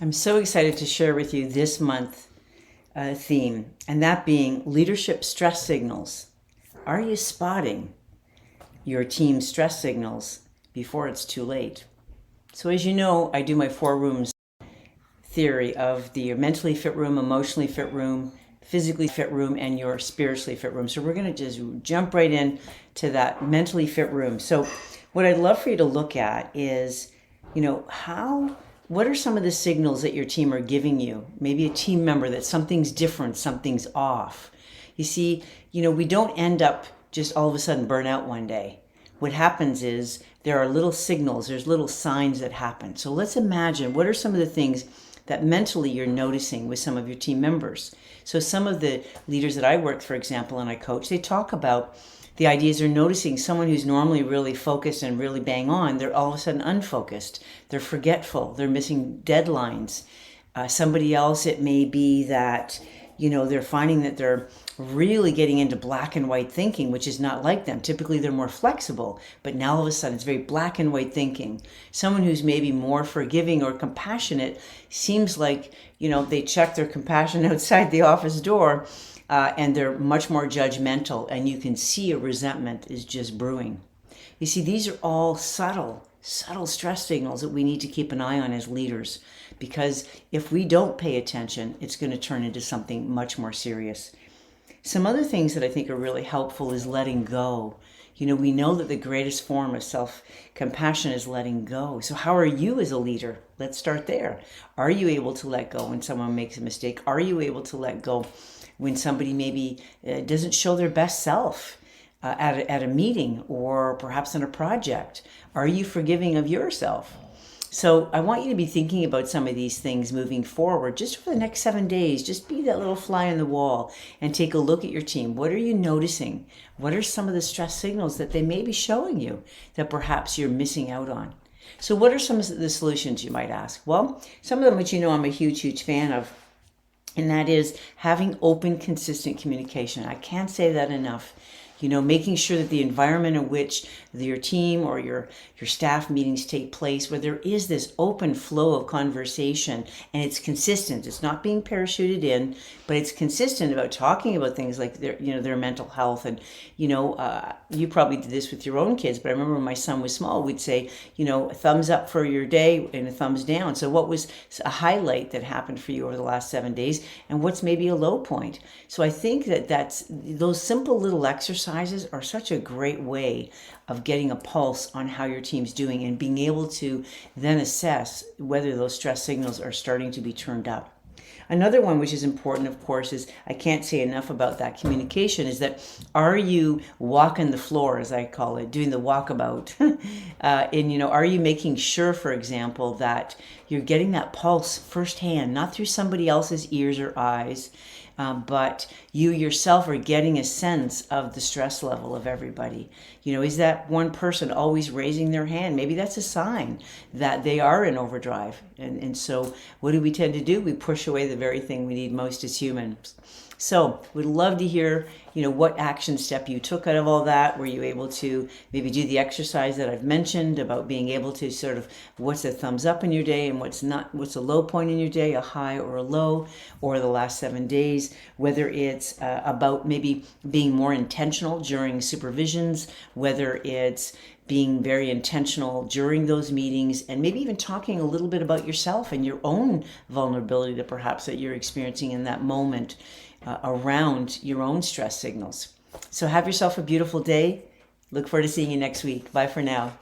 I'm so excited to share with you this month theme, and that being leadership stress signals. Are you spotting your team's stress signals before it's too late? So, as you know, I do my 4 rooms theory of the mentally fit room, emotionally fit room, physically fit room, and your spiritually fit room. So, we're going to just jump right in to that mentally fit room. So, what I'd love for you to look at is, what are some of the signals that your team are giving you? Maybe a team member that something's different, something's off. You see, we don't end up just all of a sudden burn out one day. What happens is there are little signals, there's little signs that happen. So let's imagine, what are some of the things that mentally you're noticing with some of your team members? So some of the leaders that I work, for example, and I coach, they talk about the ideas are noticing someone who's normally really focused and really bang on, they're all of a sudden unfocused. They're forgetful. They're missing deadlines. Somebody else, it may be that, they're finding that they're really getting into black and white thinking, which is not like them. Typically, they're more flexible, but now all of a sudden it's very black and white thinking. Someone who's maybe more forgiving or compassionate seems like, they check their compassion outside the office door. And they're much more judgmental, and you can see a resentment is just brewing. You see, these are all subtle stress signals that we need to keep an eye on as leaders, because if we don't pay attention, it's going to turn into something much more serious. Some other things that I think are really helpful is letting go. We know that the greatest form of self-compassion is letting go. So how are you as a leader? Let's start there. Are you able to let go when someone makes a mistake? Are you able to let go when somebody maybe doesn't show their best self at a meeting or perhaps in a project? Are you forgiving of yourself? So I want you to be thinking about some of these things moving forward, just for the next 7 days. Just be that little fly on the wall and take a look at your team. What are you noticing? What are some of the stress signals that they may be showing you that perhaps you're missing out on? So what are some of the solutions, you might ask? Well, some of them which I'm a huge fan of, and that is having open, consistent communication. I can't say that enough. Making sure that the environment in which your team or your staff meetings take place, where there is this open flow of conversation and it's consistent. It's not being parachuted in, but it's consistent about talking about things like their mental health. And, you probably did this with your own kids, but I remember when my son was small, we'd say, a thumbs up for your day and a thumbs down. So what was a highlight that happened for you over the last 7 days, and what's maybe a low point? So I think that's those simple little exercises are such a great way of getting a pulse on how your team's doing and being able to then assess whether those stress signals are starting to be turned up. Another one which is important, of course, is I can't say enough about that communication, is that are you walking the floor, as I call it, doing the walkabout? Are you making sure, for example, that you're getting that pulse firsthand, not through somebody else's ears or eyes, but you yourself are getting a sense of the stress level of everybody. Is that one person always raising their hand? Maybe that's a sign that they are in overdrive. And so what do we tend to do? We push away the very thing we need most as humans. So we'd love to hear, what action step you took out of all that. Were you able to maybe do the exercise that I've mentioned about being able to sort of what's a thumbs up in your day and what's a low point in your day, a high or a low, or the last 7 days, whether it's about maybe being more intentional during supervisions, whether it's being very intentional during those meetings, and maybe even talking a little bit about yourself and your own vulnerability that perhaps that you're experiencing in that moment around your own stress signals. So have yourself a beautiful day. Look forward to seeing you next week. Bye for now.